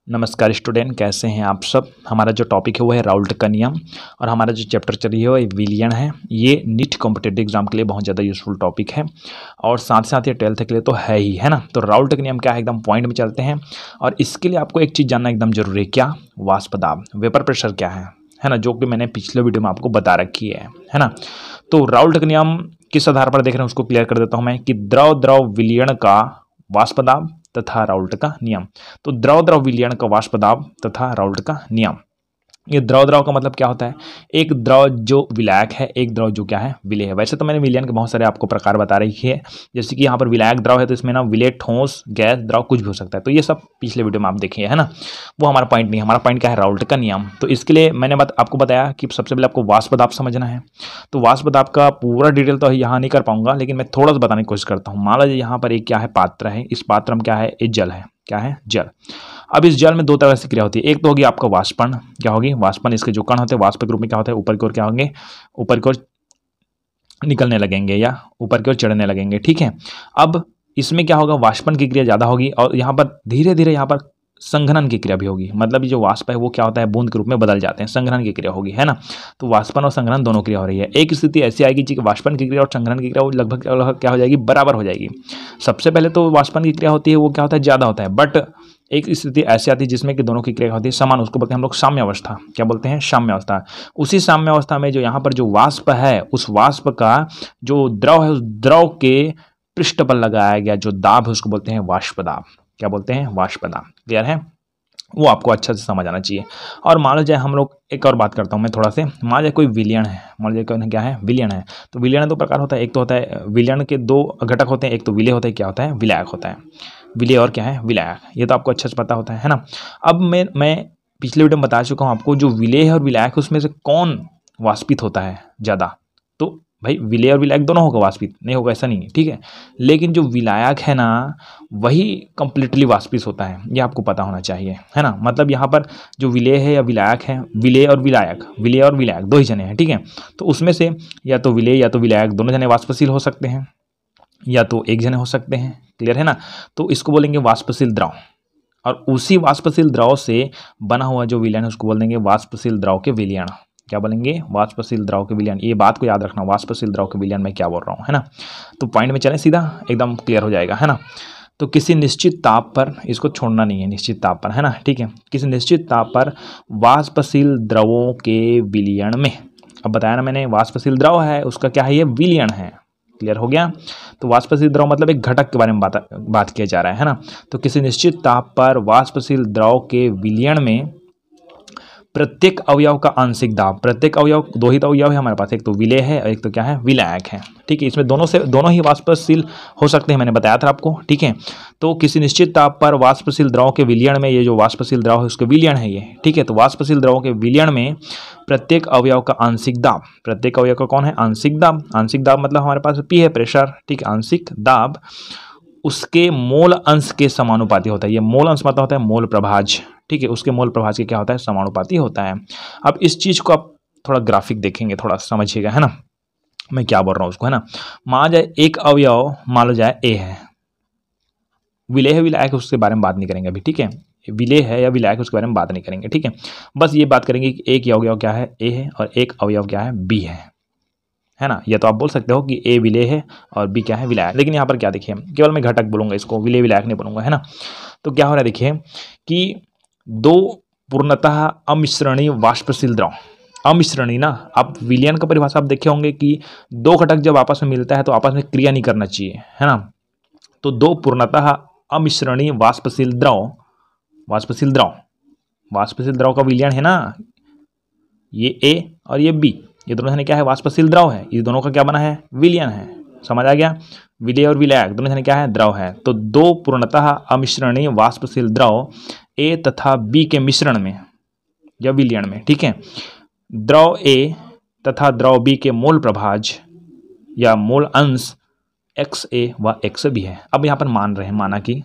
नमस्कार स्टूडेंट, कैसे हैं आप सब। हमारा जो टॉपिक है वो है राउल्ट का नियम और हमारा जो चैप्टर चल रही है वो विलियन है। ये नीट कॉम्पिटिटिव एग्जाम के लिए बहुत ज़्यादा यूजफुल टॉपिक है और साथ साथ ये 12th के लिए तो है ही, है ना। तो राउल्ट का नियम क्या है, एकदम पॉइंट में चलते हैं। और इसके लिए आपको एक चीज़ जानना एकदम जरूरी है, क्या? वाष्प दाब, वेपर प्रेशर क्या है ना, जो कि मैंने पिछले वीडियो में आपको बता रखी है ना। तो राउल्ट का नियम किस आधार पर देख रहे हैं उसको क्लियर कर देता हूँ मैं, कि द्रव द्रव विलयन का वाष्प दाब तथा राउल्ट का नियम। तो द्रव द्रव विलयन का वाष्प दाब तथा राउल्ट का नियम। ये द्रव द्रव का मतलब क्या होता है? एक द्रव जो विलायक है, एक द्रव जो क्या है, विलेय है। वैसे तो मैंने विलयन के बहुत सारे आपको प्रकार बता रही है, जैसे कि यहाँ पर विलायक द्रव है तो इसमें ना विलेय, ठोस, गैस, द्रव कुछ भी हो सकता है। तो ये सब पिछले वीडियो में आप देखिए, है ना। वो हमारा पॉइंट नहीं है, हमारा पॉइंट क्या है, राउल्ट का नियम। तो इसके लिए मैंने आपको बताया कि सबसे पहले आपको वाष्प दाब समझना है। तो वाष्प दाब का पूरा डिटेल तो यहाँ नहीं कर पाऊंगा, लेकिन मैं थोड़ा सा बताने की कोशिश करता हूँ। मान लीजिए यहाँ पर एक क्या है, पात्र है। इस पात्र में क्या है, एक जल है। क्या है? जल। अब इस जल में दो तरह से क्रिया होती है। एक तो होगी आपका वाष्पन, क्या होगी? वाष्पन। इसके जो कण होते हैं वाष्प के रूप में क्या होते हैं, ऊपर की ओर क्या होंगे, ऊपर की ओर निकलने लगेंगे या ऊपर की ओर चढ़ने लगेंगे, ठीक है। अब इसमें क्या होगा, वाष्पन की क्रिया ज़्यादा होगी और यहाँ पर धीरे धीरे यहाँ पर संघनन की क्रिया भी होगी। मतलब ये जो वाष्प है वो क्या होता है, बूंद के रूप में बदल जाते हैं, संघनन की क्रिया होगी, है ना। तो वाष्पन और संघनन दोनों क्रिया हो रही है। एक स्थिति ऐसी आएगी कि वाष्पन की क्रिया और संघनन की क्रिया वो लगभग क्या हो जाएगी, बराबर हो जाएगी। सबसे पहले तो वाष्पन की क्रिया होती है वो क्या होता है, ज़्यादा होता है। बट एक स्थिति ऐसी आती है जिसमें कि दोनों की क्रिया होती है समान, उसको बोलते हैं हम लोग साम्य अवस्था। क्या बोलते हैं? साम्य अवस्था। उसी साम्य अवस्था में जो यहाँ पर जो वाष्प है, उस वाष्प का जो द्रव है, उस द्रव के पृष्ठ पर लगाया गया जो दाब है उसको बोलते हैं वाष्प दाब। क्या बोलते हैं? वाष्प दाब। क्लियर है? वो आपको अच्छा से समझ आना चाहिए। और मान लो जाए हम लोग एक और बात करता हूँ मैं थोड़ा से। मान लीजिए कोई विलयन है, मान लीजिए कोई क्या है, विलयन है। तो विलयन दो प्रकार होता है। एक तो होता है विलयन के दो घटक होते हैं, एक तो विलेय होता है, क्या होता है, विलायक होता है। विलेय और क्या है, विलायक। ये तो आपको अच्छे से पता होता है ना। अब मैं पिछले वीडियो में बता चुका हूँ आपको, जो विलेय है और विलायक है उसमें से कौन वाष्पित होता है ज़्यादा। तो भाई विलेय और विलायक दोनों होगा, वाष्पित नहीं होगा ऐसा नहीं है, ठीक है। लेकिन जो विलायक है ना वही कंप्लीटली वाष्पित होता है, ये आपको पता होना चाहिए, है ना। मतलब यहाँ पर जो विलेय है या विलायक है, विलेय और विलायक, विलेय और विलायक दो ही जने हैं, ठीक है। तो उसमें से या तो विलेय या तो विलायक दोनों जने वाष्पशील हो सकते हैं, या तो एक जने हो सकते हैं। क्लियर है ना। तो इसको बोलेंगे वाष्पशील द्रव। और उसी वाष्पशील द्रव से बना हुआ जो विलयन है उसको बोल देंगे वाष्पशील द्रव के विलयन। क्या बोलेंगे? वाष्पशील द्रव के विलयन। ये बात को याद रखना, वाष्पशील द्रव के विलयन मैं क्या बोल रहा हूँ, है ना। तो पॉइंट में चलें, सीधा एकदम क्लियर हो जाएगा, है ना। तो किसी निश्चित ताप पर, इसको छोड़ना नहीं है, निश्चित ताप पर, है ना, ठीक है। किसी निश्चित ताप पर वाष्पशील द्रवों के विलयन में, अब बताया ना मैंने, वाष्पशील द्रव है उसका क्या है, ये विलयन है। क्लियर हो गया। तो वाष्पशील द्रव मतलब एक घटक के बारे में बात किया जा रहा है ना। तो किसी निश्चित ताप पर वाष्पशील द्रव के विलयन में प्रत्येक अवयव का आंशिक दाब, प्रत्येक अवयव, दो ही तो अवयव है हमारे पास, एक तो विलेय है और एक तो क्या है, विलायक है, ठीक है। इसमें दोनों ही वाष्पशील हो सकते हैं, मैंने बताया था आपको, ठीक है। तो किसी निश्चित ताप पर वाष्पशील द्रव के विलयन में, ये जो वाष्पशील द्रव है उसके विलयन है ये, ठीक है। तो वाष्पशील द्रव के विलयन में प्रत्येक अवयव का आंशिक दाब, प्रत्येक अवयव का कौन है, आंशिक दाब। आंशिक दाब मतलब हमारे पास पी है, प्रेशर, ठीक है। आंशिक दाब उसके मोल अंश के समानुपाती होता है। ये मोल अंश मतलब होता है मोल प्रभाज, ठीक है। उसके मोल प्रभाज के क्या होता है, समानुपाती होता है। अब इस चीज को आप थोड़ा ग्राफिक देखेंगे, थोड़ा समझिएगा, है ना, मैं क्या बोल रहा हूँ उसको, है ना। मान जाए एक अवयव मान लो जाए ए है, विलेय है विलायक उसके बारे में बात नहीं करेंगे अभी, ठीक है। विलेय है या विलायक उसके बारे में बात नहीं करेंगे, ठीक है। बस ये बात करेंगे कि एक अवयव क्या है, ए है, और एक अवयव क्या है, बी है ना। या तो आप बोल सकते हो कि ए विलेय है और बी क्या है, विलायक। लेकिन यहाँ पर क्या देखिए, केवल मैं घटक बोलूंगा इसको, विलेय विलायक नहीं बोलूंगा, है ना। तो क्या हो रहा है देखिए कि दो पूर्णतः अमिश्रणीय वाष्पशील द्रव, अमिश्रणीय ना, आप विलयन का परिभाषा आप देखे होंगे कि दो घटक जब आपस में मिलता है तो आपस में क्रिया नहीं करना चाहिए, है ना। तो दो पूर्णतः अमिश्रणीय वाष्पशील द्रव, वाष्पशील द्रव, वाष्पशील द्रव का विलयन है ना, ये ए और ये बी, ये दोनों जने क्या है, वाष्पशील द्रव है। ये दोनों का क्या बना है, विलयन है। समझ आ गया। विलेय और विलायक दोनों जने क्या है, द्रव है। तो दो पूर्णतः अमिश्रणीय वाष्पशील द्रव ए तथा बी के मिश्रण में या विलयन में, ठीक है, द्रव ए तथा द्रव बी के मोल प्रभाज या मोल अंश एक्स ए व एक्स बी है। अब यहाँ पर मान रहे हैं, माना कि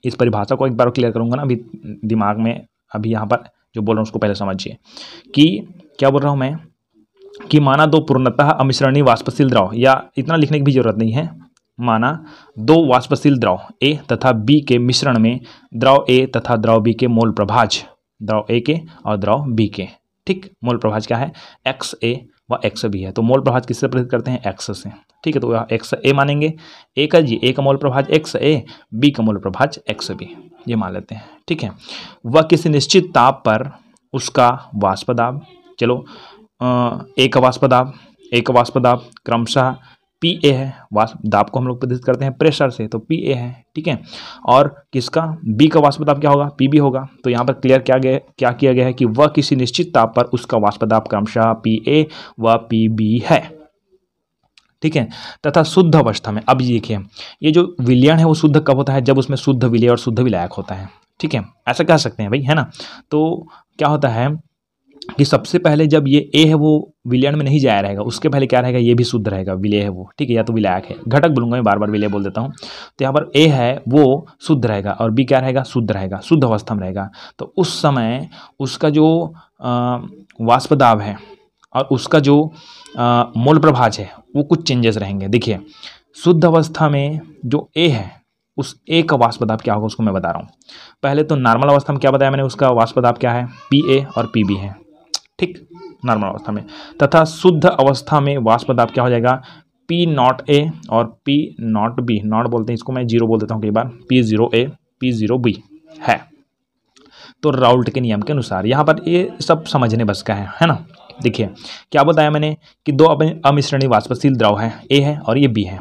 इस परिभाषा को एक बार क्लियर करूंगा ना अभी दिमाग में, अभी यहाँ पर जो बोल रहा हूँ उसको पहले समझिए कि क्या बोल रहा हूँ मैं, कि माना दो पूर्णतः अमिश्रणीय वाष्पशील द्रव, या इतना लिखने की भी जरूरत नहीं है, माना दो वाष्पशील द्रव A तथा B के मिश्रण में द्रव A तथा द्रव B के मोल प्रभाज, द्रव A के और द्रव B के, ठीक, मोल प्रभाज क्या है, XA व XB है। तो मोल प्रभाज किससे प्रदर्शित करते हैं, X से, ठीक है। तो यह XA मानेंगे, A का मोल प्रभाज XA, B का मोल प्रभाज XB, ये मान लेते हैं, ठीक है। वह किसी निश्चित ताप पर उसका वाष्प दाब, चलो A का वाष्प दाब क्रमशः PA है, वाष्प दाब को हम लोग प्रदर्शित करते हैं प्रेशर से, तो PA है, ठीक है। और किसका, B का वाष्प दाब क्या होगा, PB होगा। तो यहाँ पर क्लियर क्या किया गया है कि वह किसी निश्चित ताप पर उसका वाष्प दाब क्रमशः PA व PB है, ठीक है। तथा शुद्ध अवस्था में, अब देखिए ये जो विलयन है वो शुद्ध कब होता है, जब उसमें शुद्ध विलेय और शुद्ध विलायक होता है, ठीक है, ऐसा कह सकते हैं भाई, है ना। तो क्या होता है कि सबसे पहले जब ये A है वो विलयन में नहीं जाया रहेगा, उसके पहले क्या रहेगा, ये भी शुद्ध रहेगा, विलेय है वो, ठीक है, या तो विलायक है, घटक बोलूंगा मैं, बार बार विलेय बोल देता हूँ। तो यहाँ पर A है वो शुद्ध रहेगा और B क्या रहेगा, शुद्ध रहेगा, शुद्ध अवस्था में रहेगा। तो उस समय उसका जो वाष्प दाब है और उसका जो मोल प्रभाज है वो कुछ चेंजेस रहेंगे। देखिए शुद्ध अवस्था में जो A है उस A का वाष्प दाब क्या होगा उसको मैं बता रहा हूँ। पहले तो नॉर्मल अवस्था में क्या बताया मैंने, उसका वाष्प दाब क्या है, PA और PB है, ठीक, नॉर्मल अवस्था में। तथा शुद्ध अवस्था में वाष्प दाब क्या हो जाएगा, P0A और P0B, नॉट बोलते हैं इसको, मैं जीरो बोल देता हूँ कई बार, P0A P0B है। तो राउल्ट के नियम के अनुसार यहाँ पर ये सब समझने बस का है ना। देखिए क्या बताया मैंने कि दो अमिश्रणीय वाष्पशील द्रव है, A है और ये B है।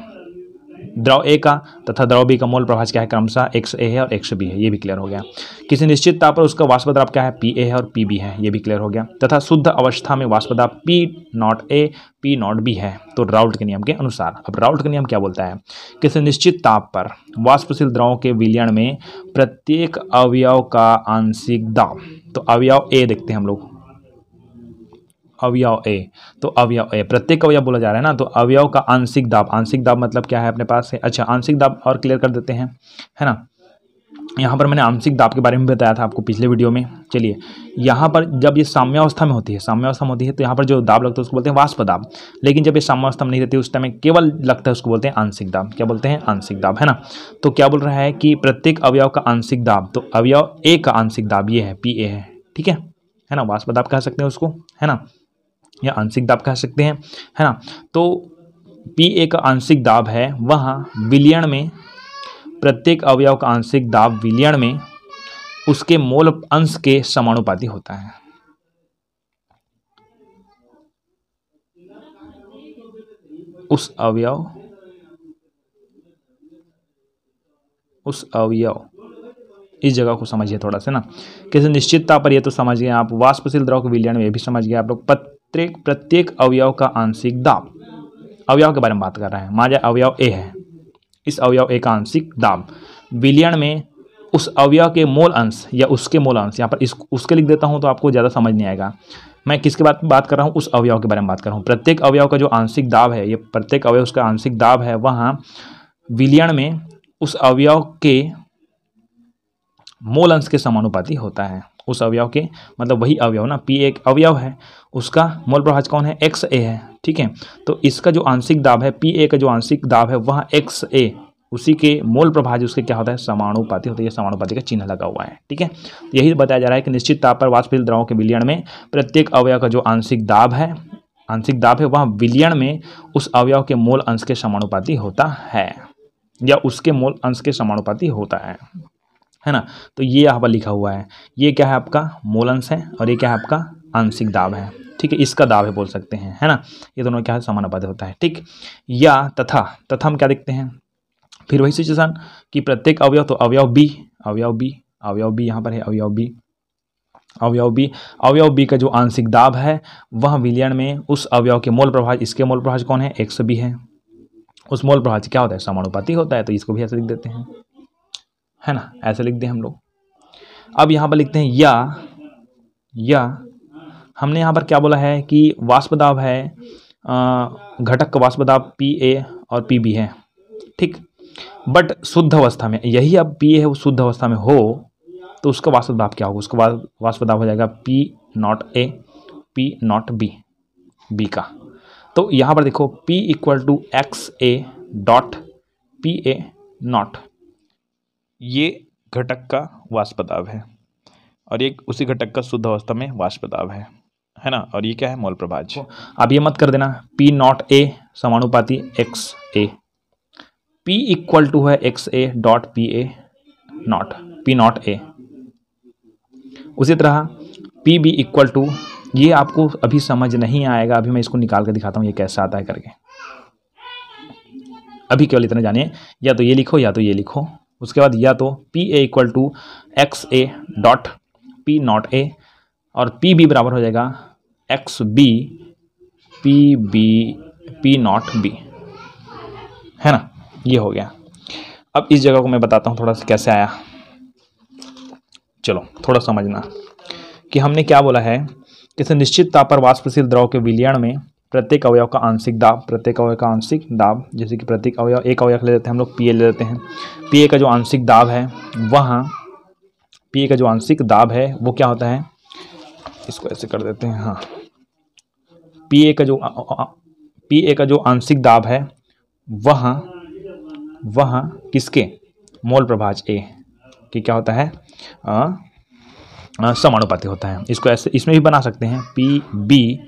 द्रव A का तथा द्रव B का मोल प्रभाज क्या है, क्रमशः XA है और XB है, ये भी क्लियर हो गया। किसी निश्चित ताप पर उसका वाष्प दाब क्या है, PA है और PB है, ये भी क्लियर हो गया। तथा शुद्ध अवस्था में वाष्प दाब P0A P0B है, तो राउल्ट के नियम के अनुसार। अब राउल्ट का नियम क्या बोलता है, किसी निश्चित ताप पर वाष्पशील द्रवों के विलयन में प्रत्येक अवयव का आंशिक दाब, तो अवयव A देखते हैं हम लोग, अवयव A, तो अवयव A, प्रत्येक अवयव बोला जा रहा है ना, तो अवयव का आंशिक दाब मतलब क्या है अपने पास है, अच्छा आंशिक दाब और क्लियर कर देते हैं, है ना। यहाँ पर मैंने आंशिक दाब के बारे में बताया था आपको पिछले वीडियो में। चलिए यहाँ पर जब ये साम्यावस्था में होती है, तो यहाँ पर जो दाब लगता है उसको बोलते हैं वाष्प दाब, लेकिन जब ये साम्यावस्था में नहीं रहती उस टाइम में केवल लगता है उसको बोलते हैं आंशिक दाब। क्या बोलते हैं, आंशिक दाब, है ना। तो क्या बोल रहा है कि प्रत्येक अवयव का आंशिक दाब, तो अवयव A का आंशिक दाब ये है, PA है, ठीक है ना, वाष्प दाब कह सकते हैं उसको, है ना, या आंशिक दाब कह सकते हैं, है ना। तो PA का आंशिक दाब है, वहाँ विलयन में प्रत्येक अवयव का आंशिक दाब विलयन में उसके मोल अंश के समानुपाती होता है। उस अवयव इस जगह को समझिए थोड़ा सा ना, किसी निश्चित ताप पर, ये तो समझ गए आप, वाष्पशील द्रव के विलयन में ये भी समझ गए आप लोग। प्रत्येक अवयव का आंशिक दाब, अवयव के बारे में बात कर रहे हैं, मान जाए अवयव A है, इस अवयव A का आंशिक दाब विलयन में उस अवयव के मोल अंश या उसके मोल अंश, यहाँ पर उसके लिख देता हूँ तो आपको ज़्यादा समझ नहीं आएगा। मैं किसके बात कर रहा हूँ, उस अवयव के बारे में बात कर रहा हूँ। प्रत्येक अवयव का जो आंशिक दाब है, ये प्रत्येक अवयव उसका आंशिक दाब है, वहाँ विलयन में उस अवयव के मोल अंश के समानुपाती होता है। उस अवयव के मतलब वही अवयव ना, P एक अवयव है, उसका मोल प्रभाज कौन है, XA है, ठीक है। तो इसका जो आंशिक दाब है, PA का जो आंशिक दाब है, वहाँ XA उसी के मोल प्रभाज उसके क्या होता है, समानुपाती होता है, ये समानुपाती का चिन्ह लगा हुआ है, ठीक है। यही बताया जा रहा है कि निश्चित ताप पर वाष्पशील द्रवों के विलयन में प्रत्येक अवयव का जो आंशिक दाब है वहाँ विलयन में उस अवयव के मोल अंश के समानुपाती होता है, या उसके मोल अंश के समानुपाती होता है ना। तो ये यहाँ पर लिखा हुआ है, ये क्या है आपका मोल अंश है और ये क्या है आपका आंशिक दाब है, ठीक है, इसका दाब है बोल सकते हैं, है ना। ये दोनों क्या है, समानुपाती होता है, ठीक। या तथा हम क्या देखते हैं, फिर वही सिचुएशन कि प्रत्येक अवयव, तो अवयव B यहाँ पर है, अवयव B का जो आंशिक दाब है वह विलयन में उस अवयव के मोल प्रभाज, इसके मोल प्रभाज कौन है, XB है, उस मोल प्रभाज क्या होता है, समानुपाती होता है। तो इसको भी ऐसे लिख देते हैं, है ना, ऐसे लिख दें हम लोग। अब यहाँ पर लिखते हैं या हमने यहाँ पर क्या बोला है कि वाष्प दाब है, घटक का वाष्प दाब PA और PB है, ठीक। बट शुद्ध अवस्था में, यही अब PA है वो शुद्ध अवस्था में हो तो उसका वाष्प दाब क्या होगा, उसका वाष्प दाब हो जाएगा P0A P0B B का। तो यहाँ पर देखो P = XA dot P A not ये घटक का वाष्प दाब है और ये उसी घटक का शुद्ध अवस्था में वाष्प दाब है ना। और ये क्या है? मोल प्रभाज्य। अब ये मत कर देना पी नॉट ए समानुपाती X A, P equal to है X A dot P A naught, P not A. उसी तरह पी बी इक्वल टू, ये आपको अभी समझ नहीं आएगा, अभी मैं इसको निकाल कर दिखाता हूँ ये कैसे आता है करके। अभी केवल इतना जानिए, या तो ये लिखो या तो ये लिखो। उसके बाद या तो P A equal to X A dot P not A और पी बी बराबर हो जाएगा X B P B P not B, है ना। ये हो गया। अब इस जगह को मैं बताता हूँ थोड़ा सा कैसे आया। चलो थोड़ा समझना कि हमने क्या बोला है, किसी निश्चित ताप पर वाष्पशील द्रव के विलयन में प्रत्येक अवयव का आंशिक दाब, प्रत्येक अवयव का आंशिक दाब, जैसे कि प्रत्येक अवयव, एक अवयव ले लेते हैं हम लोग पी ए ले लेते हैं, पी ए का जो आंशिक दाब है वहाँ, पी ए का जो आंशिक दाब है वो क्या होता है, इसको ऐसे कर देते हैं, हाँ, पी ए का जो आंशिक दाब है वहाँ किसके? मोल प्रभाज्य ए कि क्या होता है? समानुपाती होता है। इसको ऐसे इसमें भी बना सकते हैं पी बी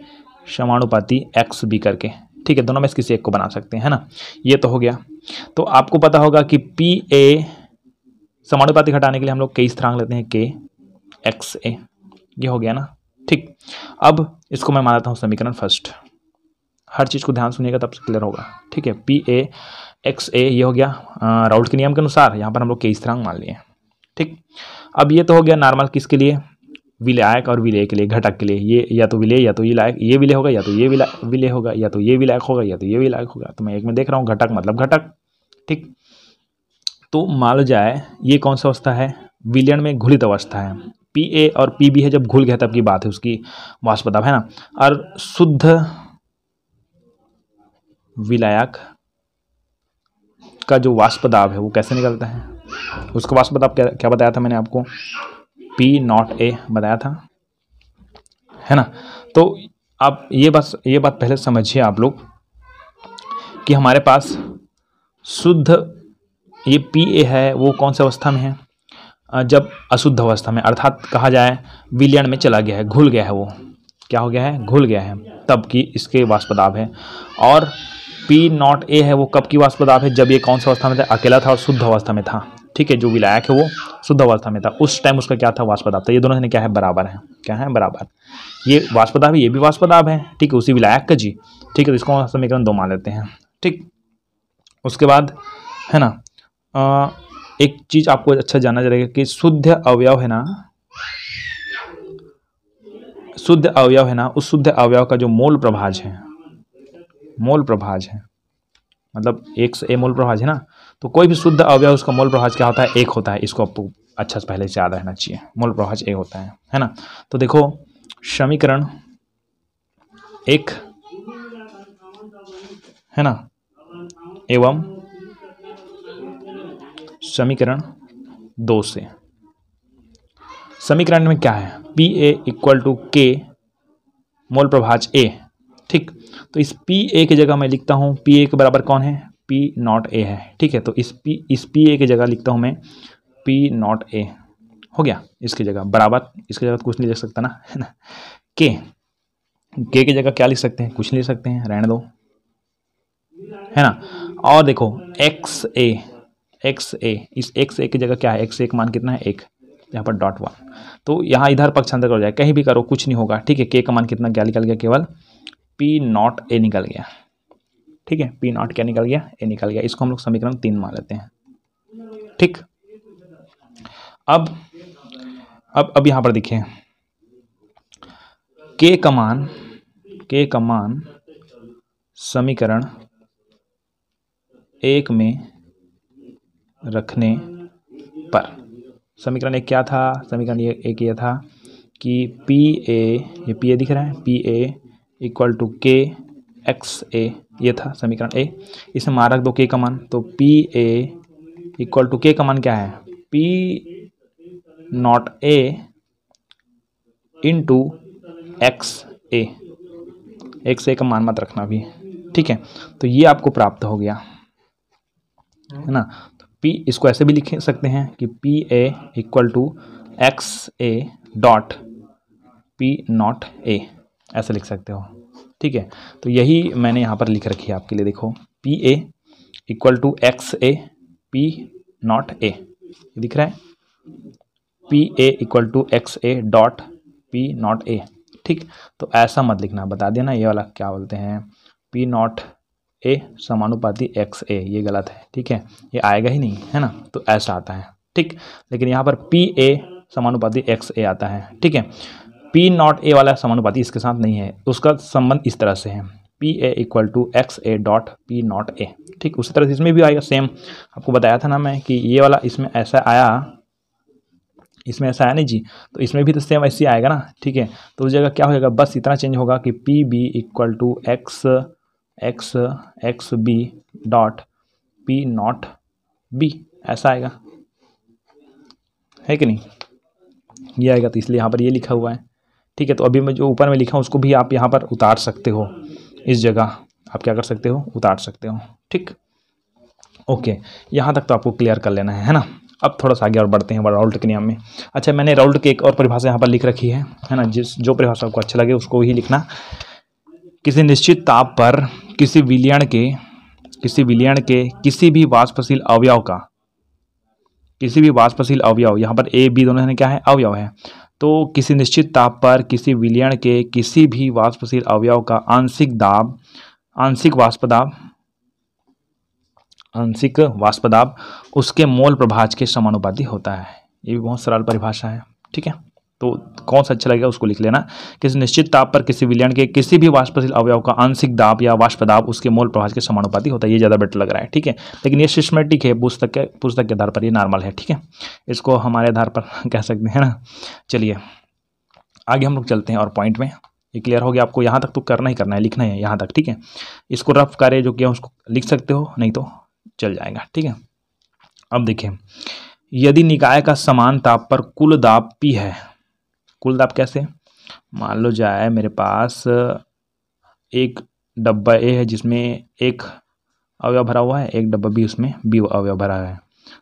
समानुपाती एक्स बी करके, ठीक है, दोनों में से किसी एक को बना सकते हैं, है ना। ये तो हो गया। तो आपको पता होगा कि पी ए समानुपाती घटाने के लिए हम लोग के स्थिरांक लेते हैं, के एक्स ए, ये हो गया ना, ठीक। अब इसको मैं मानता हूँ समीकरण फर्स्ट, हर चीज़ को ध्यान सुनिएगा तब से क्लियर होगा, ठीक है। पी ए एक्स ए ये हो गया राउल्ट के नियम के अनुसार, यहाँ पर हम लोग के स्थिरांक मान लिए, ठीक। अब ये तो हो गया नॉर्मल किसके लिए? विलायक और विलेय के लिए, घटक के लिए। ये या तो विलेय या तो विलायक, ये विलेय होगा या तो ये विलेय होगा, या तो ये विलायक होगा या तो ये विलायक होगा। तो मैं एक में देख रहा हूँ घटक मतलब घटक, ठीक। तो मान लो जाए ये कौन सा अवस्था है? विलयन में घुलित अवस्था है। पी ए और पी बी है, जब घुल गया तब की बात है, उसकी वाष्प दाब, है ना। और शुद्ध विलायक का जो वाष्प दाब है वो कैसे निकलता है? उसका वाष्प दाब क्या बताया था मैंने आपको? पी नॉट ए बताया था, है ना। तो आप ये बात पहले समझिए आप लोग कि हमारे पास शुद्ध ये पी ए है वो कौन सी अवस्था में है? जब अशुद्ध अवस्था में, अर्थात कहा जाए विलयन में चला गया है, घुल गया है, वो क्या हो गया है? घुल गया है, तब की इसके वाष्प दाब है। और पी नॉट ए है वो कब की वाष्प दाब है? जब ये कौन सा अवस्था में था? अकेला था और शुद्ध अवस्था में था, ठीक है। जो विलायक है वो शुद्ध अवस्था में था, उस टाइम उसका क्या था? वाष्प दाब था। ये दोनों ने क्या है? बराबर है, क्या है? बराबर। ये वाष्प दाब है, ये भी वाष्प दाब है, ठीक है, उसी विलायक का जी, ठीक है। तो इसको समीकरण 2 मान लेते हैं, ठीक। उसके बाद है ना एक चीज आपको अच्छा जानना चाहिए कि शुद्ध अवयव है ना, शुद्ध अवयव है ना, उस शुद्ध अवयव का जो मोल प्रभाज्य है, मोल प्रभाज्य है, मतलब एक से ए मोल प्रभाज्य है ना, तो कोई भी शुद्ध अवयव उसका मोल प्रभाज्य क्या होता है? एक होता है। इसको आपको अच्छा से पहले से याद रहना चाहिए, मोल प्रभाज्य एक होता है ना। तो देखो समीकरण 1 है ना एवं समीकरण 2 से, समीकरण में क्या है? पी ए इक्वल टू के मोल प्रभाज्य ए, ठीक। तो इस पी ए की जगह मैं लिखता हूँ, पी ए के बराबर कौन है? पी नॉट ए है, ठीक है। तो इस पी ए की जगह लिखता हूँ मैं पी नॉट ए, हो गया इसकी जगह बराबर, इसकी जगह कुछ नहीं लिख सकता ना, है ना। के की जगह क्या लिख सकते हैं? कुछ नहीं लिख सकते हैं, रहने दो, है ना। और देखो एक्स ए, इस एक्स ए की जगह क्या है? एक्स ए का मान कितना है? 1, यहाँ पर डॉट 1, तो यहाँ इधर पक्षांतर हो जाए, कहीं भी करो कुछ नहीं होगा, ठीक है। के का मान कितना क्या निकल गया? केवल पी नॉट ए निकल गया, ठीक है। पी नॉट क्या निकल गया? ए निकल गया। इसको हम लोग समीकरण 3 मान लेते हैं, ठीक। अब यहाँ पर देखिए के का मान समीकरण 1 में रखने पर, समीकरण 1 क्या था? समीकरण 1 ये था कि पी ए, ये पी ए दिख रहा है, पी ए इक्वल टू के एक्स ए, ये था समीकरण ए। इसमें मान रख दो के का मान, तो पी ए इक्वल टू के का मान क्या है? P not A into X A का मान मत रखना भी, ठीक है। तो ये आपको प्राप्त हो गया, है ना। तो P इसको ऐसे भी लिख सकते हैं कि P A equal to X A dot P not A, ऐसे लिख सकते हो, ठीक है। तो यही मैंने यहाँ पर लिख रखी है आपके लिए, देखो P A equal to X A P not A, दिख रहा है, P A equal to X A dot P not A, ठीक। तो ऐसा मत लिखना, बता देना ये वाला क्या बोलते हैं, पी नॉट ए समानुपाती एक्स ए, ये गलत है, ठीक है, ये आएगा ही नहीं, है ना। तो ऐसा आता है, ठीक। लेकिन यहाँ पर पी ए समानुपाती एक्स ए आता है, ठीक है। पी नॉट ए वाला समानुपाती इसके साथ नहीं है, उसका संबंध इस तरह से है, P A equal to X A dot P not A, ठीक। उसी तरह से इसमें भी आएगा सेम, आपको बताया था ना मैं कि ये वाला इसमें ऐसा आया, इसमें ऐसा आया नहीं जी, तो इसमें भी तो सेम ऐसे ही आएगा ना, ठीक है। तो उस जगह क्या हो जाएगा, बस इतना चेंज होगा कि P B equal to X X X B dot P not B, ऐसा आएगा, है कि नहीं, ये आएगा। तो इसलिए यहाँ पर ये लिखा हुआ है, ठीक है। तो अभी मैं जो ऊपर में लिखा हूँ उसको भी आप यहाँ पर उतार सकते हो, इस जगह आप क्या कर सकते हो, उतार सकते हो, ठीक। ओके, यहाँ तक तो आपको क्लियर कर लेना है ना। अब थोड़ा सा आगे और बढ़ते हैं राउल्ट के नियम में। अच्छा, मैंने राउल्ट की एक और परिभाषा यहाँ पर लिख रखी है ना, जो परिभाषा आपको अच्छा लगे उसको ही लिखना। किसी निश्चित ताप पर किसी विलयन के किसी भी वाष्पशील अवयव का, किसी भी वाष्पशील अवयव, यहाँ पर ए बी दोनों क्या है, अवयव है। तो किसी निश्चित ताप पर किसी विलयन के किसी भी वाष्पशील अवयव का आंशिक दाब, आंशिक वाष्प दाब उसके मोल प्रभाज के समानुपाती होता है। ये भी बहुत सरल परिभाषा है, ठीक है। तो कौन सा अच्छा लगेगा उसको लिख लेना। किसी निश्चित ताप पर किसी विलयन के किसी भी वाष्पशील अवयव का आंशिक दाब या वाष्प दाब उसके मोल प्रभाज के समानुपाती होता है, ये ज़्यादा बेटर लग रहा है, ठीक है। लेकिन ये सिस्टमेटिक है, पुस्तक के आधार पर ये नॉर्मल है, ठीक है। इसको हमारे आधार पर कह सकते हैं ना। चलिए आगे हम लोग चलते हैं और पॉइंट में। ये क्लियर हो गया आपको, यहाँ तक तो करना ही करना है, लिखना है यहाँ तक, ठीक है। इसको रफ कार्य जो किया उसको लिख सकते हो, नहीं तो चल जाएगा, ठीक है। अब देखिए, यदि निकाय का समान ताप पर कुल दाब P है, कुल दाब कैसे, मान लो जाए मेरे पास एक डब्बा A है जिसमें एक अवयव भरा हुआ है, एक डब्बा B उसमें B अवयव भरा है।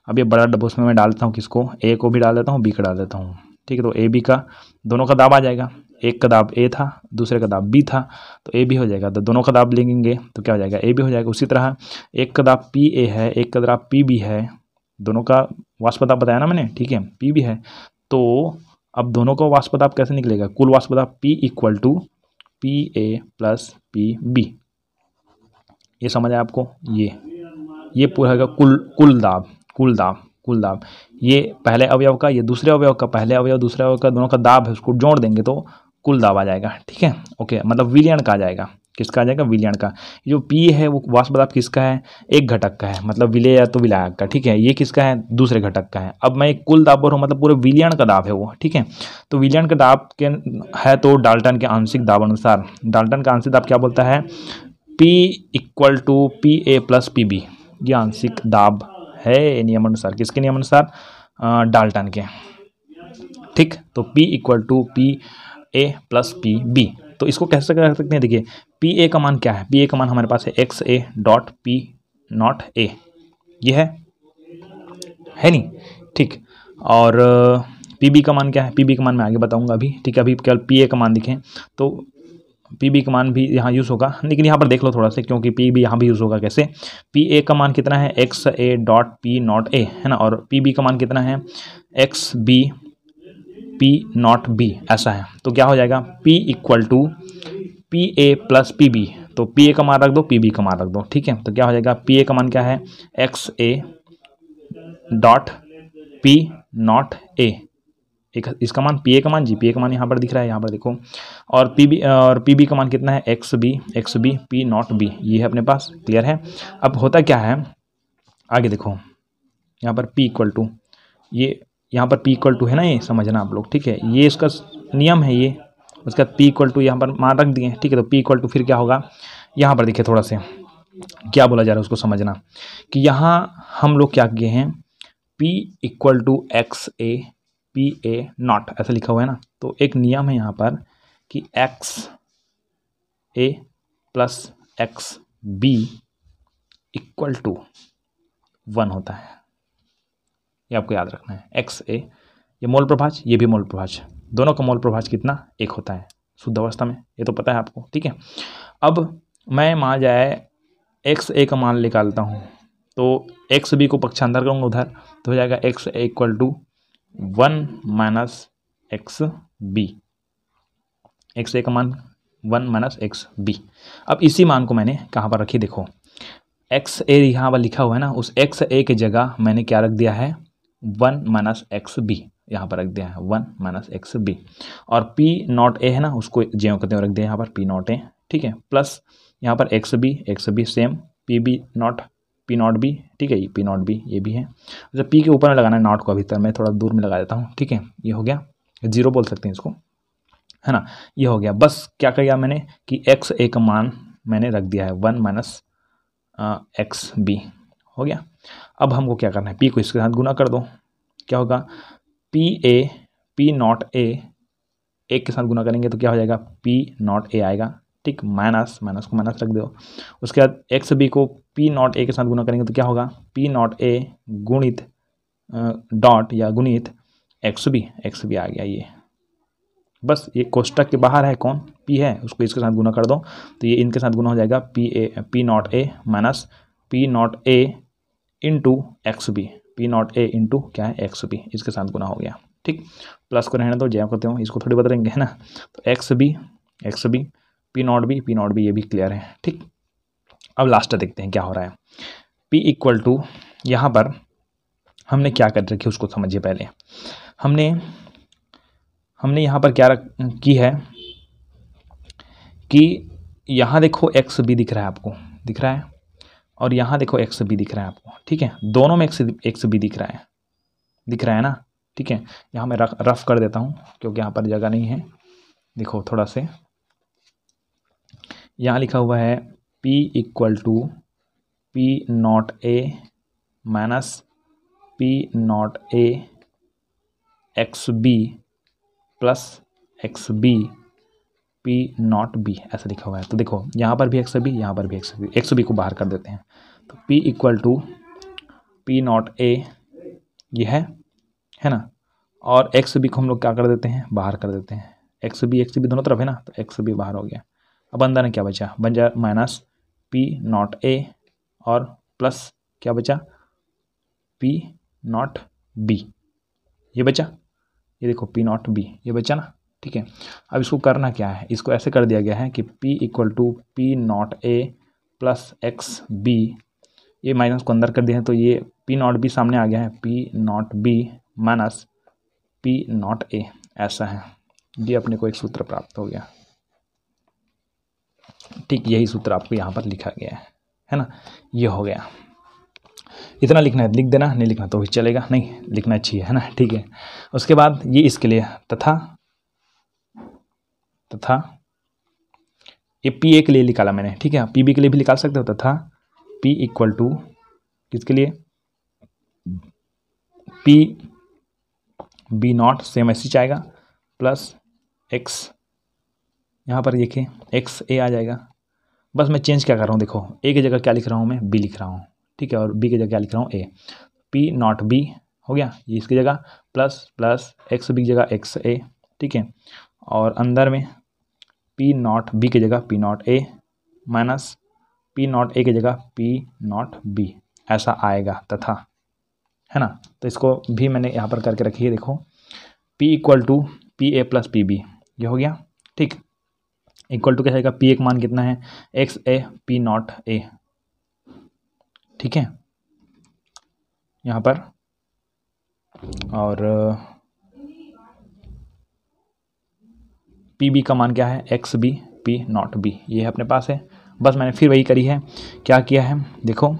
अब ये बड़ा डब्बा उसमें मैं डालता हूँ किसको, A को भी डाल देता हूँ, B का डाल देता हूँ, ठीक है। तो A B का दोनों का दाब आ जाएगा, एक का दाब A था, दूसरे का दाब B था, तो A B हो जाएगा। तो दोनों का दाब लेंगे तो क्या हो जाएगा, A B हो जाएगा। उसी तरह एक का दाब P A है, एक का दाब P B है, दोनों का वाष्प दाब बताया ना मैंने, ठीक है, P B है। तो अब दोनों का वाष्प दाब कैसे निकलेगा, कुल वाष्प दाब P equal to P A plus P B, ये समझ आया आपको। ये पूरा है कुल दाब, ये पहले अवयव का, ये दूसरे अवयव का, पहले अवयव दूसरे अवयव का, दोनों का दाब है, उसको जोड़ देंगे तो कुल दाब आ जाएगा, ठीक है। ओके, मतलब विलयन का आ जाएगा, किसका आ जाएगा, विलयन का। जो पी है वो वाष्प दाब किसका है, एक घटक का है, मतलब विलय या तो विलायक का, ठीक है। ये किसका है, दूसरे घटक का है। अब मैं एक कुल दाब बोल रहा हूँ, मतलब पूरे विलयन का दाब है वो, ठीक है। तो विलयन का दाब के है तो डाल्टन के आंशिक दाब अनुसार, डाल्टन का आंशिक दाब क्या बोलता है, P equal to P A plus P B, ये आंशिक दाब है नियम अनुसार, किसके नियम अनुसार, डाल्टन के, ठीक। तो P equal to P A plus P B. तो इसको कैसे कर सकते हैं, देखिए पी ए का मान क्या है, पी ए का मान हमारे पास है X A dot P not A, ये है नहीं, ठीक। और पी बी का मान क्या है, पी बी का मान मैं आगे बताऊंगा अभी, ठीक है। अभी केवल पी ए का मान दिखें तो पी बी का मान भी यहाँ यूज़ होगा, लेकिन यहाँ पर देख लो थोड़ा सा, क्योंकि पी बी यहाँ भी यूज़ होगा। कैसे, पी ए का मान कितना है, X A dot P not A, है ना, और पी बी का मान कितना है, X B P not B, ऐसा है। तो क्या हो जाएगा, P equal to P A plus P B, तो पी ए का मान रख दो, पी बी का मान रख दो, ठीक है। तो क्या हो जाएगा, पी ए का मान क्या है, X A dot P not a, एक इसका मान पी ए का मान, जी पी ए का मान यहाँ पर दिख रहा है, यहाँ पर देखो। और पी बी का मान कितना है, X B P not B, ये है अपने पास, क्लियर है। अब होता क्या है, आगे देखो, यहाँ पर P इक्वल टू, ये यहाँ पर P इक्वल टू है ना, ये समझना आप लोग, ठीक है। ये इसका नियम है, ये उसका P इक्वल टू यहाँ पर मान रख दिए, ठीक है। तो P इक्वल टू फिर क्या होगा, यहाँ पर देखिए थोड़ा से क्या बोला जा रहा है उसको समझना, कि यहाँ हम लोग क्या किए हैं, P equal to X A P A not, ऐसा लिखा हुआ है ना। तो एक नियम है यहाँ पर कि X A plus X B equal to 1 होता है, ये आपको याद रखना है। एक्स ए ये मोल प्रभाज, ये भी मोल प्रभाज, दोनों का मोल प्रभाज कितना 1 होता है शुद्ध अवस्था में, ये तो पता है आपको, ठीक है। अब मैं मान जाए एक्स ए का मान निकालता हूँ, तो एक्स बी को पक्षांतर करूँगा उधर, तो हो जाएगा X A equal to 1 minus X B, X A का मान 1 माइनस एक्स बी। अब इसी मान को मैंने कहाँ पर रखी, देखो एक्स ए यहाँ पर लिखा हुआ है ना, उस एक्स ए की जगह मैंने क्या रख दिया है 1 माइनस एक्स बी, यहाँ पर रख दिया है 1 माइनस एक्स बी। और पी नॉट ए है ना, उसको ज्यों करते हुए रख दिया यहाँ पर पी नॉट ए, ठीक है, प्लस यहाँ पर x B same, P not be, ठीक है, ये पी नॉट बी ये भी है। जब पी के ऊपर में लगाना है नॉट को, भीतर मैं थोड़ा दूर में लगा देता हूँ, ठीक है, ये हो गया, 0 बोल सकते हैं इसको, है ना, ये हो गया। बस क्या किया मैंने कि एक्स ए का मान मैंने रख दिया है 1 माइनस एक्स बी, हो गया। अब हमको क्या करना है, पी को इसके साथ गुना कर दो, क्या होगा पी नॉट ए, एक के साथ गुना करेंगे तो क्या हो जाएगा पी नॉट ए आएगा, ठीक, माइनस को माइनस रख दो। उसके बाद एक्स बी को पी नॉट ए के साथ गुना करेंगे तो क्या होगा पी नॉट ए गुणित डॉट या गुणित एक्स बी आ गया ये। बस ये कोष्टक के बाहर है कौन पी है, उसको इसके साथ गुना कर दो तो ये इनके साथ गुना हो जाएगा P not A minus P not A into X B, P not A into क्या है एक्स बी, इसके साथ गुना हो गया, ठीक। प्लस को रहने दो, जय करते हो, इसको थोड़ी बदलेंगे, है ना, तो X B P not B ये भी क्लियर है, ठीक। अब लास्ट देखते हैं क्या हो रहा है, पी इक्वल टू, यहाँ पर हमने क्या कर रखी उसको समझिए पहले। हमने यहाँ पर क्या की है कि यहाँ देखो एक्स बी दिख रहा है आपको, दिख रहा है, और यहाँ देखो एक्स बी दिख रहा है आपको, ठीक है, दोनों में एक्स बी दिख रहा है ना, ठीक है। यहाँ मैं रफ कर देता हूँ क्योंकि यहाँ पर जगह नहीं है, देखो थोड़ा से, यहाँ लिखा हुआ है P equal to P not A minus P not A X B plus X B P not B, ऐसा लिखा हुआ है। तो देखो यहाँ पर भी एक्स बी, यहाँ पर भी एक्स बी को बाहर कर देते हैं, तो P equal to P not A ये है ना, और एक्स बी को हम लोग क्या कर देते हैं बाहर कर देते हैं, एक्स बी दोनों तरफ है ना, तो एक्स बी बाहर हो गया। अब अंदर में क्या बचा, बन जाए माइनस पी नॉट ए और प्लस क्या बचा पी नॉट बी, ये बचा, ये देखो पी नॉट बी ये बचा ना, ठीक है। अब इसको करना क्या है, इसको ऐसे कर दिया गया है कि P equal to P not A plus X B, ये माइनस को अंदर कर दिया है तो ये पी नॉट बी सामने आ गया है, P not be minus P not a, ऐसा है। ये अपने को एक सूत्र प्राप्त हो गया, ठीक, यही सूत्र आपको यहाँ पर लिखा गया है ना, ये हो गया। इतना लिखना है, लिख देना, नहीं लिखना तो भी चलेगा, नहीं लिखना चाहिए, है ना, ठीक है। उसके बाद ये इसके लिए तथा ये पी ए के लिए निकाला मैंने, ठीक है, पी बी के लिए भी निकाल सकते हो, तथा पी इक्वल टू किसके लिए पी बी नॉट सेम ऐसे जाएगा प्लस एक्स, यहाँ पर देखिए एक्स ए आ जाएगा। बस मैं चेंज क्या कर रहा हूँ, देखो ए की जगह क्या लिख रहा हूँ मैं बी लिख रहा हूँ, ठीक है, और बी की जगह क्या लिख रहा हूँ ए, पी नॉट बी हो गया, ये इसकी जगह प्लस एक्स बी की जगह एक्स ए, ठीक है, और अंदर में पी नॉट बी की जगह P not A minus P not a की जगह पी नॉट बी, ऐसा आएगा तथा, है ना। तो इसको भी मैंने यहाँ पर करके रखी है, देखो P equal to P A plus P B, ये हो गया, ठीक, इक्वल टू क्या आएगा पी एक मान कितना है X A P not A, ठीक है, यहाँ पर, और पी बी का मान क्या है X B P not B, ये अपने पास है। बस मैंने फिर वही करी है, क्या किया है देखो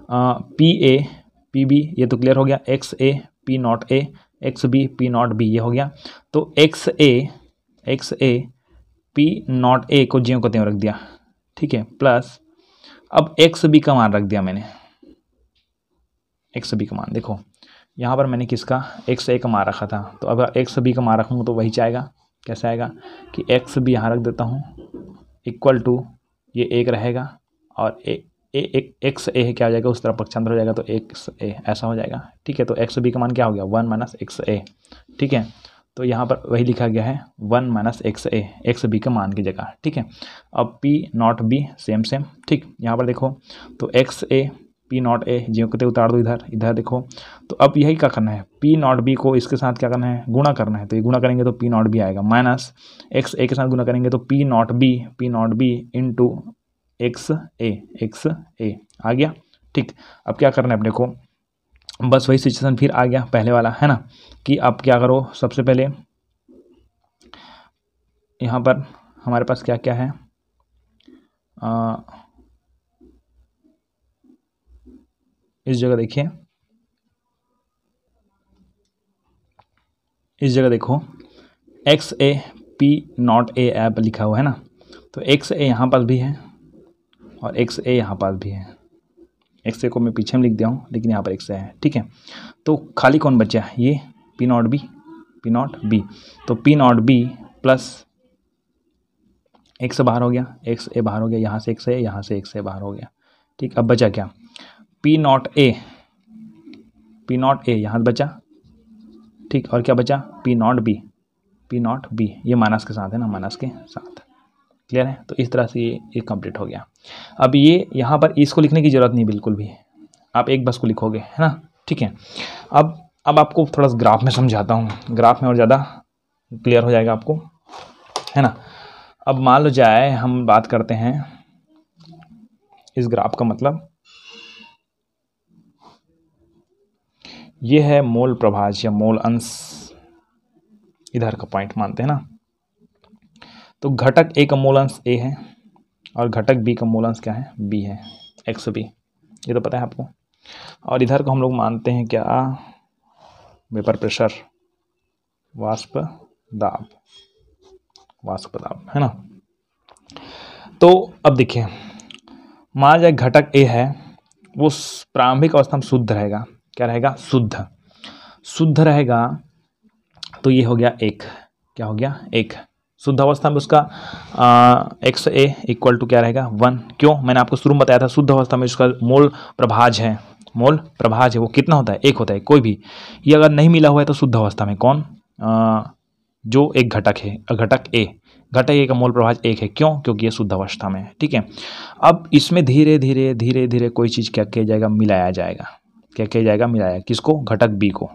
पी ए पी बी ये तो क्लियर हो गया, X A P not A X B P not B ये हो गया। तो X A P not A को ज्यों को त्यों रख दिया, ठीक है, प्लस अब एक्स बी का मान रख दिया मैंने, एक्स बी का मान देखो यहाँ पर मैंने किसका एक्स ए का मान रखा था, तो अगर एक्स बी का मान रखूँगा तो वही जाएगा, कैसे आएगा कि एक्स बी यहाँ रख देता हूँ इक्वल टू ये एक रहेगा और एक्स ए है क्या हो जाएगा, उस तरफ पक्षांतर हो जाएगा तो एक्स ए ऐसा हो जाएगा। ठीक है, तो एक्स बी का मान क्या हो गया 1 माइनस एक्स ए। ठीक है, तो यहाँ पर वही लिखा गया है 1 माइनस एक्स ए, एक्स बी का मान की जगह। ठीक है, अब P not be same same. ठीक, यहाँ पर देखो तो X A P not a जो कहते उतार दो इधर, इधर देखो तो अब यही क्या करना है, पी नॉट बी को इसके साथ क्या करना है, गुणा करना है। तो ये गुणा करेंगे तो पी नॉट बी आएगा, माइनस एक्स ए के साथ गुणा करेंगे तो P not B into X A आ गया। ठीक, अब क्या करना है अपने को, बस वही सिचुएशन फिर आ गया पहले वाला है ना, कि आप क्या करो, सबसे पहले यहाँ पर हमारे पास क्या क्या है, इस जगह देखिए, इस जगह देखो x A P not a app लिखा हुआ है ना, तो एक्स ए यहाँ पास भी है और एक्स ए यहाँ पास भी है। एक्स ए को मैं पीछे में लिख दिया हूँ लेकिन यहाँ पर एक्स ए है। ठीक है, तो खाली कौन बचा, ये पी नॉट बी, तो P not be plus x बाहर हो गया, एक्स ए बाहर हो गया, यहाँ से एक्स ए, यहाँ से एक्स ए बाहर हो गया। ठीक, अब बचा क्या, पी नॉट ए यहाँ बचा। ठीक, और क्या बचा, पी नॉट बी, ये माइनस के साथ है ना, माइनस के साथ। क्लियर है, तो इस तरह से ये कंप्लीट हो गया। अब ये यहाँ पर इसको लिखने की ज़रूरत नहीं बिल्कुल भी, आप एक बस को लिखोगे है ना। ठीक है, अब आपको थोड़ा सा ग्राफ में समझाता हूँ, ग्राफ में और ज़्यादा क्लियर हो जाएगा आपको, है ना। अब मान लो जाए हम बात करते हैं इस ग्राफ का, मतलब ये है मोल प्रभाज्य या मोल अंश, इधर का पॉइंट मानते हैं ना। तो घटक ए का मोल अंश ए है और घटक बी का मोल अंश क्या है, बी है, एक्स बी, ये तो पता है आपको। और इधर को हम लोग मानते हैं क्या, वेपर प्रेशर, वाष्प दाब है ना। तो अब देखिए, मान जाए घटक ए है, वो प्रारंभिक अवस्था में शुद्ध रहेगा, क्या रहेगा, शुद्ध रहेगा। तो ये हो गया एक, क्या हो गया, एक। शुद्ध अवस्था में उसका एक्स ए इक्वल टू क्या रहेगा 1। क्यों, मैंने आपको शुरू में बताया था शुद्ध अवस्था में उसका मोल प्रभाज है, वो कितना होता है, एक होता है कोई भी। ये अगर नहीं मिला हुआ है तो शुद्ध अवस्था में कौन, जो एक घटक है, घटक ए का मोल प्रभाज एक है। क्यों, क्योंकि ये शुद्ध अवस्था में है। ठीक है, अब इसमें धीरे धीरे कोई चीज़ क्या किया जाएगा, मिलाया जाएगा। क्या किया जाएगा, मिलाया, किसको, घटक बी को,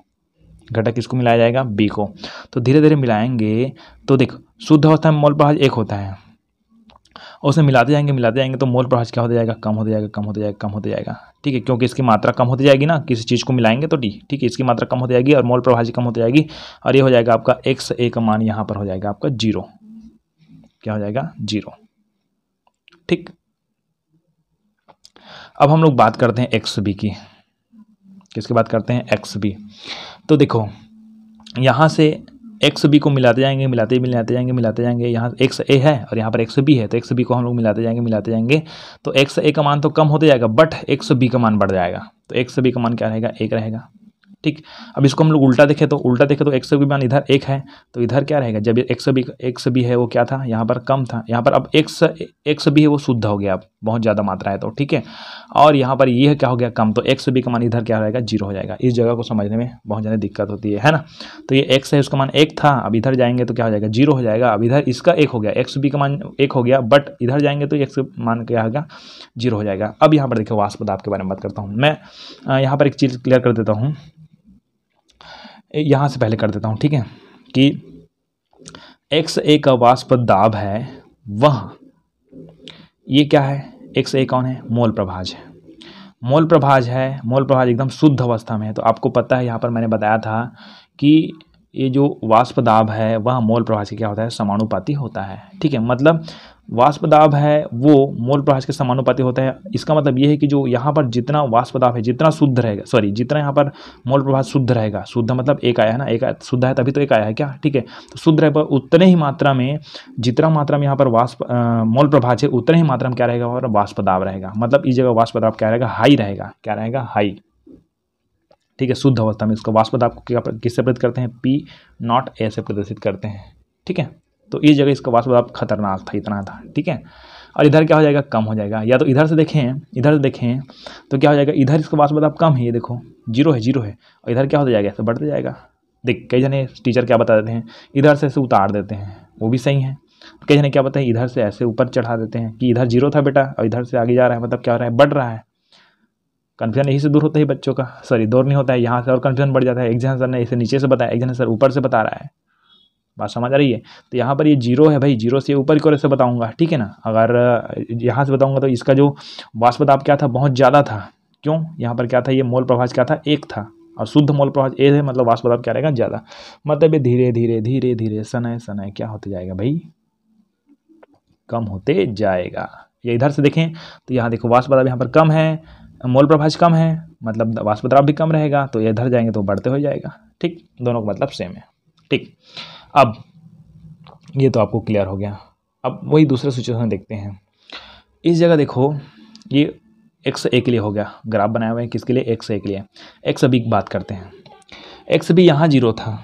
घटक किसको मिलाया जाएगा, बी को। तो धीरे धीरे मिलाएंगे तो देखो शुद्ध अवस्था में मोल प्रभाज एक होता है, और उसे मिलाते जाएंगे तो मोल प्रभाज क्या होता जाएगा, कम होता जाएगा। ठीक है, क्योंकि इसकी मात्रा कम होती जाएगी ना, किसी चीज़ को मिलाएंगे तो ठीक है, इसकी मात्रा कम होती जाएगी और मोल प्रभाज कम होती जाएगी, और ये हो जाएगा आपका एक्स ए का मान यहाँ पर हो जाएगा आपका 0, क्या हो जाएगा 0। ठीक, अब हम लोग बात करते हैं एक्स बी की, किसकी बात करते हैं, एक्स बी। तो देखो यहाँ से एक्स बी को मिलाते जाएंगे, यहाँ एक्स ए है और यहाँ पर एक्स बी है, तो एक्स बी को हम लोग मिलाते जाएंगे, तो एक्स ए का मान तो कम होते जाएगा, बट एक्स बी का मान बढ़ जाएगा। तो एक्स बी का मान क्या रहेगा, एक रहेगा। ठीक, अब इसको हम लोग उल्टा देखें तो एक्स बी मान इधर एक है, तो इधर क्या रहेगा, जब एक्स बी है वो क्या था, यहाँ पर कम था, यहाँ पर अब एक्स बी है वो शुद्ध हो गया, अब बहुत ज़्यादा मात्रा है तो ठीक है, और यहाँ पर ये क्या हो गया, कम, तो एक्स बी का मान इधर क्या रहेगा, 0 हो जाएगा। इस जगह को समझने में बहुत ज़्यादा दिक्कत होती है ना। तो ये एक्स है, उसका मान 1 था, अब इधर जाएंगे तो क्या हो जाएगा, 0 हो जाएगा। अब इधर इसका 1 हो गया, एक्स बी का मान 1 हो गया, बट इधर जाएंगे तो एक्स मान क्या होगा, 0 हो जाएगा। अब यहाँ पर देखो वाष्प दाब के बारे में बात करता हूँ मैं, यहाँ पर एक चीज़ क्लियर कर देता हूँ, यहाँ से पहले कर देता हूँ, ठीक है, कि एक्स ए का वाष्प दाब है, वह ये क्या है, एक्स ए कौन है, मोल प्रभाज है, मोल प्रभाज एकदम शुद्ध अवस्था में है। तो आपको पता है, यहाँ पर मैंने बताया था कि ये जो वाष्प दाब है वह मोल प्रभाज के क्या होता है, समानुपाती होता है। ठीक है, मतलब वाष्प दाब है वो मोल प्रभाज के समानुपाती होता है। इसका मतलब ये है कि जो यहाँ पर जितना वाष्प दाब है, जितना शुद्ध रहेगा, जितना यहाँ पर मोल प्रभाज शुद्ध रहेगा, शुद्ध मतलब एक आया है ना, एक शुद्ध है तभी तो एक आया है क्या, ठीक है, तो शुद्ध रहेगा उतने ही मात्रा में, जितना मात्रा में यहाँ पर मोल प्रभाज है उतने ही मात्रा में क्या रहेगा, और वाष्प दाब रहेगा। मतलब इस जगह वाष्प दाब क्या रहेगा, हाई रहेगा, क्या रहेगा, हाई। ठीक है, शुद्ध अवस्था में इसका वाष्प दाब को किससे प्रदर्शित करते हैं, पी नॉट ए से प्रदर्शित करते हैं। ठीक है, तो इस जगह इसका वाष्प दाब खतरनाक था, इतना था। ठीक है, और इधर क्या हो जाएगा, कम हो जाएगा। या तो इधर से देखें तो क्या हो जाएगा, इधर इसका वास्प दाब कम है, ये देखो जीरो है, और इधर क्या होता जाएगा, ऐसे बढ़ते जाएगा। देख कई जने टीचर क्या बता देते हैं, इधर से ऐसे उतार देते हैं, वो भी सही है। कई जने क्या बताएं, इधर से ऐसे ऊपर चढ़ा देते हैं कि इधर जीरो था बेटा और इधर से आगे जा रहा है, मतलब क्या हो रहा है, बढ़ रहा है। कन्फ्यूजन यही से दूर होता है बच्चों का, सॉरी दूर नहीं होता है, यहाँ से और कन्फ्यूजन बढ़ जाता है। एक जन सर ने इसे नीचे से बताया, एक जन सर ऊपर से बता रहा है, बात समझ आ रही है। तो यहाँ पर ये जीरो है भाई, जीरो से ऊपर की ओर से बताऊंगा, ठीक है ना। अगर यहाँ से बताऊंगा तो इसका जो वाष्प दाब क्या था, बहुत ज़्यादा था। क्यों, यहाँ पर क्या था, ये मोल प्रभाज क्या था, 1 था, और शुद्ध मोल प्रभाज ए है, मतलब वाष्प दाब क्या रहेगा, ज़्यादा। मतलब ये धीरे धीरे सनय क्या होते जाएगा भाई, कम होते जाएगा। ये इधर से देखें तो यहाँ देखो वाष्प दाब यहाँ पर कम है, मोल प्रभाज कम है, मतलब वाष्प दाब भी कम रहेगा, तो ये इधर जाएंगे तो बढ़ते हो जाएगा। ठीक, दोनों का मतलब सेम है। ठीक, अब ये तो आपको क्लियर हो गया। अब वही दूसरे सिचुएशन देखते हैं। इस जगह देखो, ये x a के लिए हो गया, ग्राफ बनाया हुआ है किसके लिए, x a के लिए। x b की बात करते हैं। x b यहाँ जीरो था,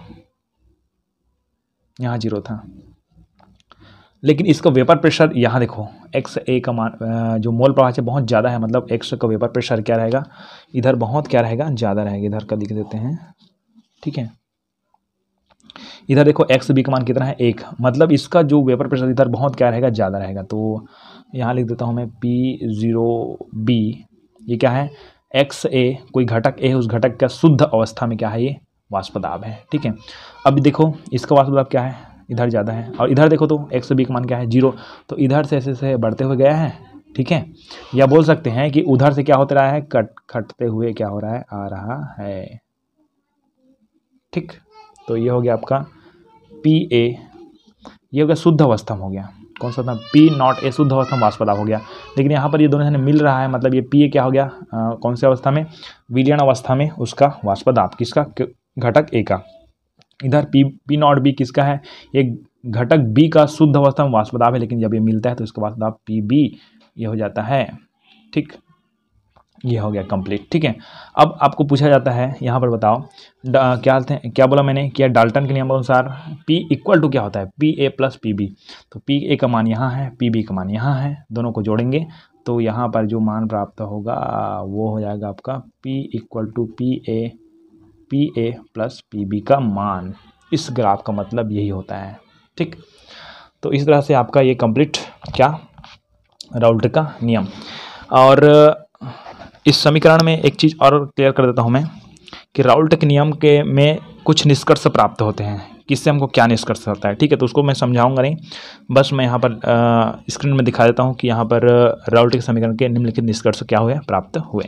यहाँ जीरो था, लेकिन इसका वेपर प्रेशर यहाँ देखो, x a का मान जो मोल प्रवाह है बहुत ज़्यादा है, मतलब x का वेपर प्रेशर क्या रहेगा, इधर बहुत क्या रहेगा, ज़्यादा रहेगा। इधर का लिख देते हैं, ठीक है। इधर देखो एक्स बी का मान कितना है, 1, मतलब इसका जो वेपर प्रेशर इधर बहुत क्या रहेगा, ज़्यादा रहेगा। तो यहाँ लिख देता हूँ मैं P0B, ये क्या है, एक्स ए, कोई घटक ए है, उस घटक का शुद्ध अवस्था में क्या है, ये वाष्प दाब है। ठीक है, अब देखो इसका वाष्प दाब क्या है, इधर ज़्यादा है, और इधर देखो तो एक्स बी का मान क्या है, 0, तो इधर से ऐसे बढ़ते हुए गया है। ठीक है, या बोल सकते हैं कि उधर से क्या होता रहा है, घटते हुए क्या हो रहा है, आ रहा है। ठीक, तो ये हो गया आपका PA, ये हो गया शुद्ध अवस्था में हो गया। कौन सा था, P0A शुद्ध अवस्था में वाष्प दाब हो गया। लेकिन यहाँ पर ये दोनों जने मिल रहा है, मतलब ये PA क्या हो गया, कौन सी अवस्था में, विलयन अवस्था में उसका वाष्प दाब, किसका, घटक A का। इधर P0B किसका है, एक घटक B का शुद्ध अवस्था में वाष्प दाब है, लेकिन जब ये मिलता है तो इसका वाष्प दाब PB ये हो जाता है। ठीक, ये हो गया कंप्लीट। ठीक है, अब आपको पूछा जाता है यहाँ पर बताओ, क्या बोला मैंने, क्या डाल्टन के नियम अनुसार P इक्वल टू क्या होता है, PA प्लस PB। तो PA का मान यहाँ है, PB का मान यहाँ है, दोनों को जोड़ेंगे तो यहाँ पर जो मान प्राप्त होगा वो हो जाएगा आपका P equal to PA plus PB का मान। इस ग्राफ का मतलब यही होता है। ठीक, तो इस तरह से आपका ये कंप्लीट क्या, राउल्ट का नियम। और इस समीकरण में एक चीज़ और क्लियर कर देता हूँ मैं कि राउल्ट के नियम के में कुछ निष्कर्ष प्राप्त होते हैं, किससे हमको क्या निष्कर्ष होता है। ठीक है, तो उसको मैं समझाऊंगा नहीं, बस मैं यहाँ पर स्क्रीन में दिखा देता हूँ कि यहाँ पर राउल्ट के समीकरण के निम्नलिखित निष्कर्ष क्या हुए, प्राप्त हुए।